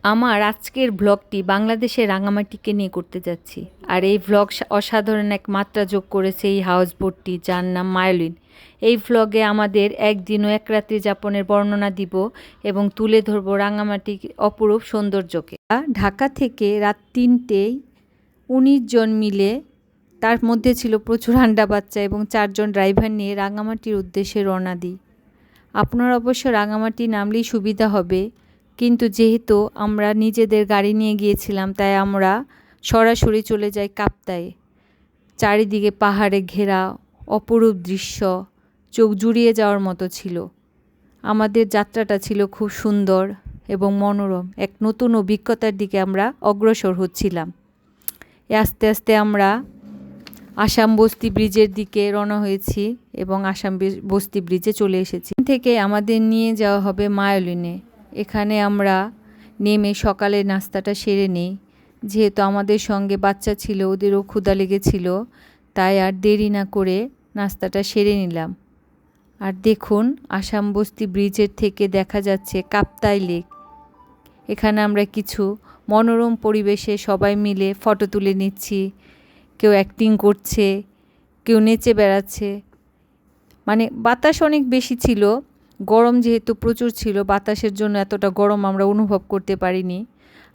আমার আজকের ভ্লগটি বাংলাদেশের রাঙামাটিকে নিয়ে করতে যাচ্ছি। আর এই ভ্লগ অসাধারণ এক মাত্রা যোগ করেছে এই হাউস বোটটি, যার নাম মায়োলিন। এই ভ্লগে আমাদের একদিন ও এক রাত্রি যাপনের বর্ণনা দিব এবং তুলে ধরব রাঙামাটির অপরূপ সৌন্দর্যকে। ঢাকা থেকে রাত 3টেয় 19 জন মিলে, তার মধ্যে ছিল প্রচুর হান্ডা বাচ্চা এবং 4 জন ড্রাইভার নিয়ে রাঙামাটির উদ্দেশ্যে রওনা দিই। আপনার অবশ্য রাঙামাটি নামলেই সুবিধা হবে, কিন্তু যেহেতু আমরা নিজেদের গাড়ি নিয়ে গিয়েছিলাম তাই আমরা সরাসরি চলে যাই কাপ্তায়ে। চারিদিকে পাহাড়ে ঘেরা অপরূপ দৃশ্য চোখ জুড়িয়ে যাওয়ার মতো ছিল। আমাদের যাত্রাটা ছিল খুব সুন্দর এবং মনোরম। এক নতুন অভিজ্ঞতার দিকে আমরা অগ্রসর হচ্ছিলাম। আস্তে আস্তে আমরা আসাম বস্তি ব্রিজের দিকে রওনা হয়েছি এবং আসাম বস্তি ব্রিজে চলে এসেছি। থেকে আমাদের নিয়ে যাওয়া হবে মায়োলিনে। এখানে আমরা নেমে সকালে নাস্তাটা সেরে নিই। যেহেতু আমাদের সঙ্গে বাচ্চা ছিল, ওদেরও ক্ষুধা লেগেছিল, তাই আর দেরি না করে নাস্তাটা সেরে নিলাম। আর দেখুন, আসাম বস্তি ব্রিজের থেকে দেখা যাচ্ছে কাপ্তাই লেক। এখানে আমরা কিছু মনোরম পরিবেশে সবাই মিলে ফটো তুলে নিচ্ছি। কেউ অ্যাক্টিং করছে, কেউ নেচে বেড়াচ্ছে। মানে বাতাস অনেক বেশি ছিল, গরম যেহেতু প্রচুর ছিল, বাতাসের জন্য এতটা গরম আমরা অনুভব করতে পারিনি।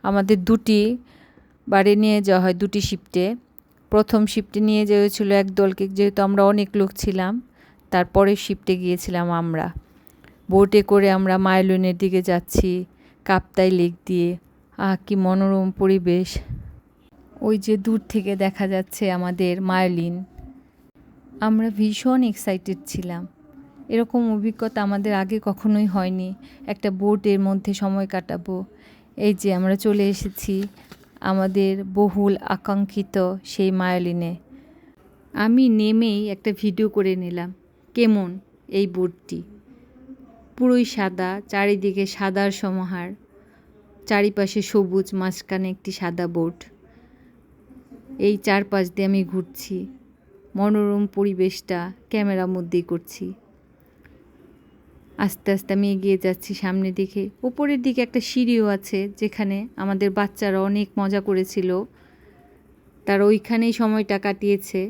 আমাদের দুটি বাড়ি নিয়ে যাওয়া হয়, দুটি শিফটে। প্রথম শিফটে নিয়ে যাওয়া হয়েছিল এক দলকে, যেহেতু আমরা অনেক লোক ছিলাম। তারপরের শিফটে গিয়েছিলাম আমরা। বোটে করে আমরা মায়োলিনের দিকে যাচ্ছি, কাপ্তাই লেক দিয়ে। কি মনোরম পরিবেশ! ওই যে দূর থেকে দেখা যাচ্ছে আমাদের মায়োলিন। আমরা ভীষণ এক্সাইটেড ছিলাম। এরকম অভিজ্ঞতা আমাদের আগে কখনোই হয়নি, একটা বোটের মধ্যে সময় কাটাবো। এই যে আমরা চলে এসেছি আমাদের বহুল আকাঙ্ক্ষিত সেই মায়োলিনে। আমি নেমেই একটা ভিডিও করে নিলাম। কেমন এই বোটটি! পুরোই সাদা, চারিদিকে সাদার সমাহার, চারিপাশে সবুজ, মাঝখানে একটি সাদা বোট। এই চারপাশ দিয়ে আমি ঘুরছি, মনোরম পরিবেশটা ক্যামেরার মধ্যেই করছি। আস্তে আস্তে আমি এগিয়ে যাচ্ছি সামনের দিকে। উপরের দিকে একটা সিঁড়িও আছে, যেখানে আমাদের বাচ্চারা অনেক মজা করেছিল, তারা ওইখানেই সময়টা কাটিয়েছে।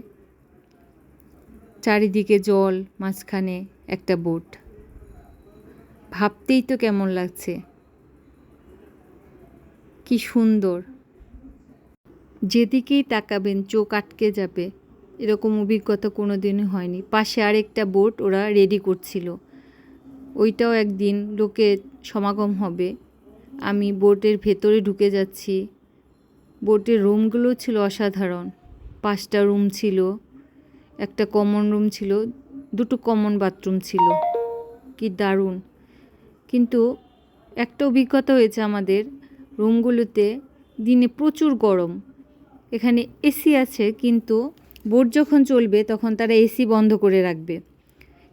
চারিদিকে জল, মাঝখানে একটা বোট। ভাবতেই তো কেমন লাগছে, কি সুন্দর! যেদিকেই তাকাবেন চোখ আটকে যাবে, এরকম অভিজ্ঞতা কোনো দিনই হয়নি। পাশে আরেকটা বোট ওরা রেডি করছিল, ওইটাও একদিন লোকের সমাগম হবে। আমি বোটের ভেতরে ঢুকে যাচ্ছি। বোটের রুমগুলো ছিল অসাধারণ। 5টা রুম ছিল, একটা কমন রুম ছিল, 2টো কমন বাথরুম ছিল। কি দারুণ! কিন্তু একটা অভিজ্ঞতা হয়েছে আমাদের, রুমগুলোতে দিনে প্রচুর গরম। এখানে এসি আছে, কিন্তু বোট যখন চলবে তখন তারা এসি বন্ধ করে রাখবে।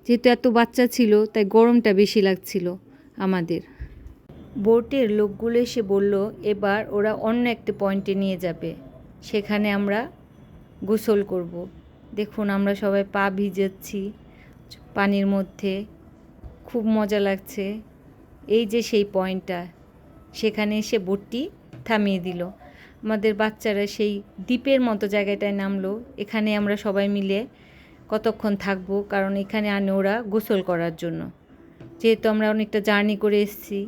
যেহেতু এত বাচ্চা ছিল, তাই গরমটা বেশি লাগছিল আমাদের। বোটের লোকগুলো এসে বলল এবার ওরা অন্য একটা পয়েন্টে নিয়ে যাবে, সেখানে আমরা গোসল করব। দেখুন, আমরা সবাই পা ভিজাচ্ছি পানির মধ্যে, খুব মজা লাগছে। এই যে সেই পয়েন্টটা, সেখানে এসে বোটটি থামিয়ে দিল। আমাদের বাচ্চারা সেই দ্বীপের মতো জায়গাটায় নামলো। এখানে আমরা সবাই মিলে কতক্ষণ থাকবো, কারণ এখানে আনে ওরা গোসল করার জন্য। যেহেতু আমরা অনেকটা জার্নি করে এসেছি,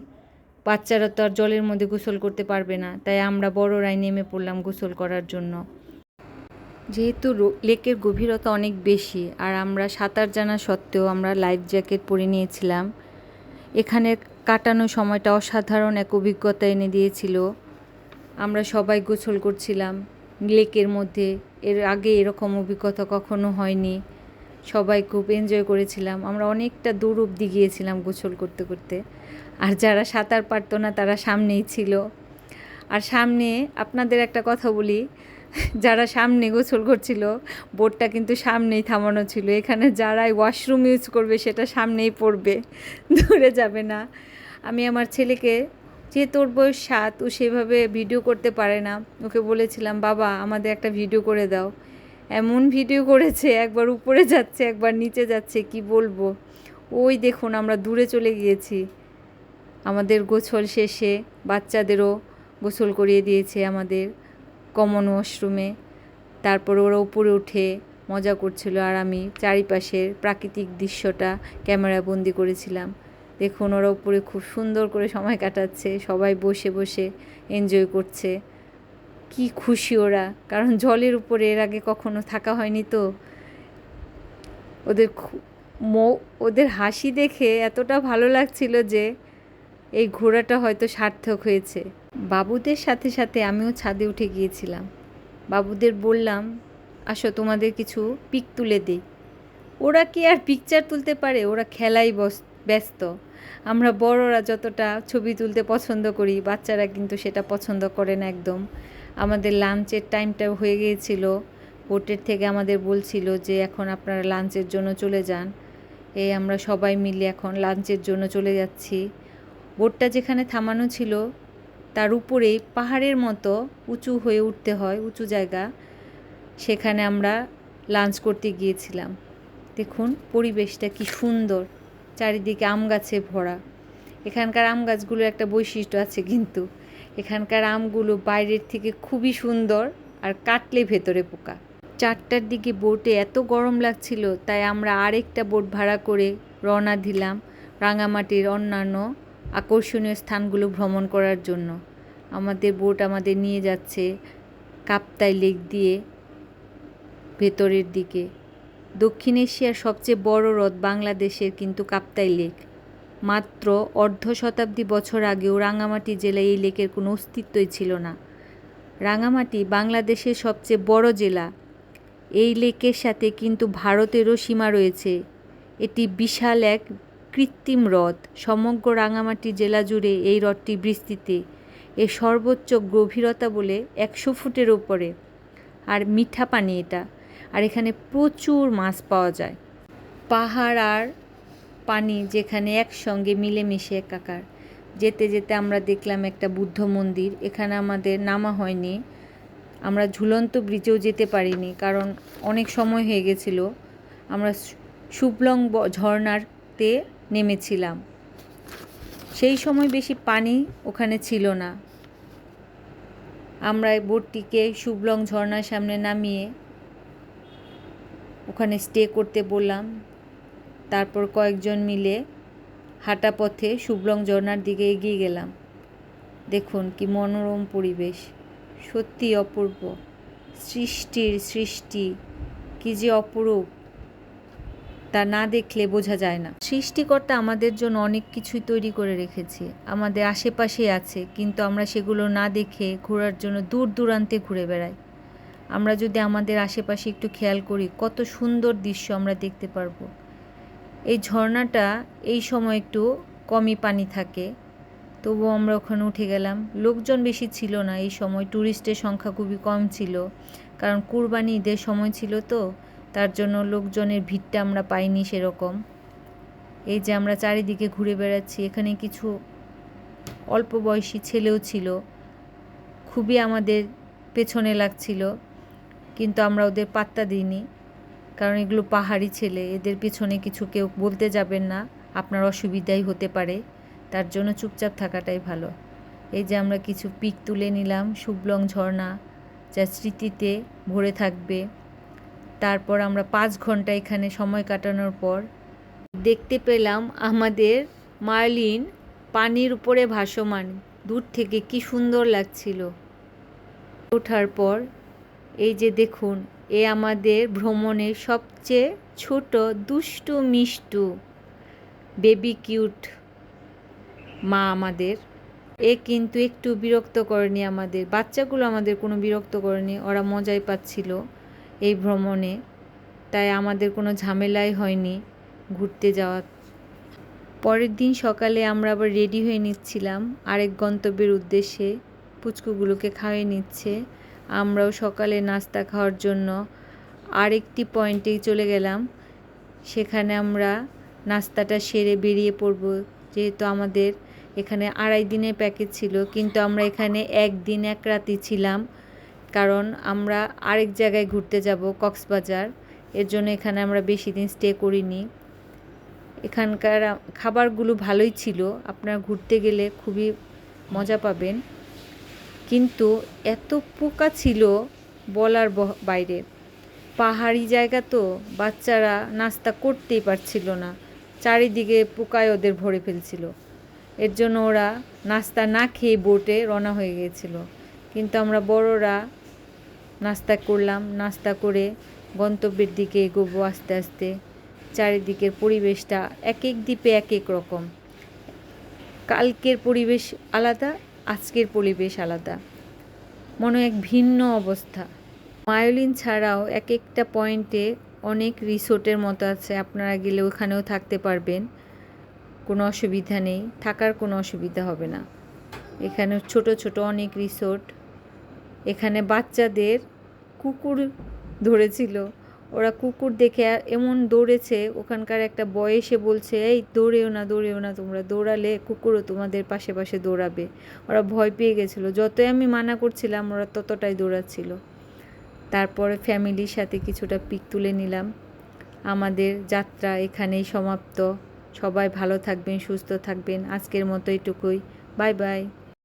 বাচ্চারা তো আর জলের মধ্যে গোসল করতে পারবে না, তাই আমরা বড়রাই নেমে পড়লাম গোসল করার জন্য। যেহেতু লেকের গভীরতা অনেক বেশি, আর আমরা সাঁতার জানা সত্ত্বেও আমরা লাইফ জ্যাকেট পরে নিয়েছিলাম। এখানে কাটানো সময়টা অসাধারণ এক অভিজ্ঞতা এনে দিয়েছিল। আমরা সবাই গোসল করছিলাম লেকের মধ্যে। এর আগে এরকম অভিজ্ঞতা কখনো হয়নি। সবাই খুব এনজয় করেছিলাম। আমরা অনেকটা দূর অবধি গিয়েছিলাম গোসল করতে করতে। আর যারা সাঁতার পারতো না তারা সামনেই ছিল। আর সামনে আপনাদের একটা কথা বলি, যারা সামনে গোসল করছিল, বোটটা কিন্তু সামনেই থামানো ছিল। এখানে যারাই ওয়াশরুম ইউজ করবে সেটা সামনেই পড়বে, দূরে যাবে না। আমি আমার ছেলেকে, যেহেতু ওর বয়স 7, ও সেভাবে ভিডিও করতে পারে না, ওকে বলেছিলাম বাবা আমাদের একটা ভিডিও করে দাও। এমন ভিডিও করেছে, একবার উপরে যাচ্ছে একবার নিচে যাচ্ছে, কি বলবো। ওই দেখুন আমরা দূরে চলে গিয়েছি। আমাদের গোসল শেষে বাচ্চাদেরও গোসল করিয়ে দিয়েছে আমাদের কমন ওয়াশরুমে। তারপর ওরা উপরে উঠে মজা করছিল, আর আমি চারিপাশের প্রাকৃতিক দৃশ্যটা ক্যামেরা বন্দি করেছিলাম। দেখুন ওরা উপরে খুব সুন্দর করে সময় কাটাচ্ছে, সবাই বসে বসে এনজয় করছে। কি খুশি ওরা, কারণ জলের উপরে এর আগে কখনো থাকা হয়নি তো। ওদের ওদের হাসি দেখে এতটা ভালো লাগছিল যে এই ঘোরাটা হয়তো সার্থক হয়েছে। বাবুদের সাথে সাথে আমিও ছাদে উঠে গিয়েছিলাম। বাবুদের বললাম, আসো তোমাদের কিছু পিক তুলে দিই। ওরা কি আর পিকচার তুলতে পারে, ওরা খেলাই ব্যস্ত। আমরা বড়রা যতটা ছবি তুলতে পছন্দ করি, বাচ্চারা কিন্তু সেটা পছন্দ করে না একদম। আমাদের লাঞ্চের টাইমটা হয়ে গিয়েছিল, বোটের থেকে আমাদের বলছিল যে এখন আপনারা লাঞ্চের জন্য চলে যান। এই আমরা সবাই মিলে এখন লাঞ্চের জন্য চলে যাচ্ছি। বোটটা যেখানে থামানো ছিল তার উপরেই পাহাড়ের মতো উঁচু হয়ে উঠতে হয়, উঁচু জায়গা, সেখানে আমরা লাঞ্চ করতে গিয়েছিলাম। দেখুন পরিবেশটা কি সুন্দর, চারিদিকে আম গাছে ভরা। এখানকার আম গাছগুলোর একটা বৈশিষ্ট্য আছে, কিন্তু এখানকার আমগুলো বাইরের থেকে খুবই সুন্দর, আর কাটলে ভেতরে পোকা। 4টার দিকে বোটে এত গরম লাগছিল, তাই আমরা আরেকটা বোট ভাড়া করে রওনা দিলাম রাঙামাটির অন্যান্য আকর্ষণীয় স্থানগুলো ভ্রমণ করার জন্য। আমাদের বোট আমাদের নিয়ে যাচ্ছে কাপ্তাই লেক দিয়ে ভেতরের দিকে। দক্ষিণ এশিয়ার সবচেয়ে বড় হ্রদ বাংলাদেশের কিন্তু কাপ্তাই লেক। মাত্র অর্ধ শতাব্দী বছর আগেও রাঙামাটি জেলায় এই লেকের কোনো অস্তিত্বই ছিল না। রাঙামাটি বাংলাদেশের সবচেয়ে বড় জেলা। এই লেকের সাথে কিন্তু ভারতেরও সীমা রয়েছে। এটি বিশাল এক কৃত্রিম হ্রদ। সমগ্র রাঙামাটি জেলা জুড়ে এই হ্রদটি বিস্তৃতি। এর সর্বোচ্চ গভীরতা বলে 100 ফুটের ওপরে, আর মিঠা পানি এটা। আর এখানে প্রচুর মাছ পাওয়া যায়। পাহাড় আর পানি যেখানে একসঙ্গে মিলেমিশে একাকার। যেতে যেতে আমরা দেখলাম একটা বুদ্ধ মন্দির। এখানে আমাদের নামা হয়নি, আমরা ঝুলন্ত ব্রিজেও যেতে পারিনি, কারণ অনেক সময় হয়ে গেছিল। আমরা শুভলং ঝর্ণাতে নেমেছিলাম, সেই সময় বেশি পানি ওখানে ছিল না। আমরা বোটটিকে শুভলং ঝর্ণার সামনে নামিয়ে ওখানে স্টে করতে বললাম। তারপর কয়েকজন মিলে হাঁটা পথে শুভলং ঝর্ণার দিকে এগিয়ে গেলাম। দেখুন কি মনোরম পরিবেশ, সত্যি অপূর্ব। সৃষ্টির সৃষ্টি কি যে অপরূপ, তা না দেখলে বোঝা যায় না। সৃষ্টিকর্তা আমাদের জন্য অনেক কিছুই তৈরি করে রেখেছে, আমাদের আশেপাশে আছে, কিন্তু আমরা সেগুলো না দেখে ঘোরার জন্য দূর দূরান্তে ঘুরে বেড়াই। আমরা যদি আমাদের আশেপাশে একটু খেয়াল করি, কত সুন্দর দৃশ্য আমরা দেখতে পারবো। এই ঝর্ণাটা এই সময় একটু কমই পানি থাকে, তবুও আমরা ওখানে উঠে গেলাম। লোকজন বেশি ছিল না এই সময়, ট্যুরিস্টের সংখ্যা খুবই কম ছিল, কারণ কুরবানি ঈদের সময় ছিল তো, তার জন্য লোকজনের ভিড়টা আমরা পাইনি সেরকম। এই যে আমরা চারিদিকে ঘুরে বেড়াচ্ছি, এখানে কিছু অল্প বয়সী ছেলেও ছিল, খুবই আমাদের পেছনে লাগছিল, কিন্তু আমরা ওদের পাত্তা দিইনি, কারণ এগুলো পাহাড়ি ছেলে, এদের পিছনে কিছু কেউ বলতে যাবেন না, আপনার অসুবিধাই হতে পারে, তার জন্য চুপচাপ থাকাটাই ভালো। এই যে আমরা কিছু পিক তুলে নিলাম শুভলং ঝর্ণা, যা স্মৃতিতে ভরে থাকবে। তারপর আমরা 5 ঘন্টা এখানে সময় কাটানোর পর দেখতে পেলাম আমাদের মার্লিন পানির উপরে ভাসমান। দূর থেকে কি সুন্দর লাগছিল। ওঠার পর এই যে দেখুন, এ আমাদের ভ্রমণের সবচেয়ে ছোট দুষ্টু মিষ্টু বেবি কিউট মা আমাদের। এ কিন্তু একটু বিরক্ত করেনি আমাদের, বাচ্চাগুলো আমাদের কোনো বিরক্ত করেনি, ওরা মজাই পাচ্ছিল এই ভ্রমণে, তাই আমাদের কোনো ঝামেলাই হয়নি ঘুরতে যাওয়া। পরের দিন সকালে আমরা আবার রেডি হয়ে নিচ্ছিলাম আরেক গন্তব্যের উদ্দেশ্যে। পুচকুগুলোকে খাওয়াই নিচ্ছে, আমরাও সকালে নাস্তা খাওয়ার জন্য আরেকটি পয়েন্টেই চলে গেলাম। সেখানে আমরা নাস্তাটা সেরে বেরিয়ে পড়ব, যেহেতু আমাদের এখানে 2.5 দিনের প্যাকেজ ছিল, কিন্তু আমরা এখানে 1 দিন 1 রাতই ছিলাম, কারণ আমরা আরেক জায়গায় ঘুরতে যাব, কক্সবাজার। এর জন্য এখানে আমরা বেশি দিন স্টে করিনি। এখানকার খাবারগুলো ভালোই ছিল, আপনারা ঘুরতে গেলে খুবই মজা পাবেন। কিন্তু এত পোকা ছিল বলার বাইরে। পাহাড়ি জায়গা তো, বাচ্চারা নাস্তা করতেই পারছিল না, চারিদিকে পোকায় ওদের ভরে ফেলছিল। এর জন্য ওরা নাস্তা না খেয়ে বোটে রওনা হয়ে গিয়েছিল। কিন্তু আমরা বড়রা নাস্তা করলাম, নাস্তা করে গন্তব্যের দিকে এগোবো আস্তে আস্তে। চারিদিকের পরিবেশটা এক এক দ্বীপে এক এক রকম। কালকের পরিবেশ আলাদা, আজকের পরিবেশ আলাদা, মনে এক ভিন্ন অবস্থা। মায়োলিন ছাড়াও এক একটা পয়েন্টে অনেক রিসোর্টের মতো আছে, আপনারা গেলে ওখানেও থাকতে পারবেন, কোনো অসুবিধা নেই, থাকার কোনো অসুবিধা হবে না। এখানে ছোট ছোট অনেক রিসোর্ট। এখানে বাচ্চাদের কুকুর ধরেছিল, ওরা কুকুর দেখে এমন দৌড়েছে, ওখানকার একটা বয় এসে বলছে, এই দৌড়েও না, দৌড়েও না, তোমরা দৌড়ালে কুকুরও তোমাদের পাশে পাশে দৌড়াবে। ওরা ভয় পেয়ে গেছিলো, যতই আমি মানা করছিলাম ওরা ততটাই দৌড়াচ্ছিল। তারপরে ফ্যামিলির সাথে কিছুটা পিক তুলে নিলাম। আমাদের যাত্রা এখানেই সমাপ্ত। সবাই ভালো থাকবেন, সুস্থ থাকবেন। আজকের মতো এইটুকুই। Bye bye.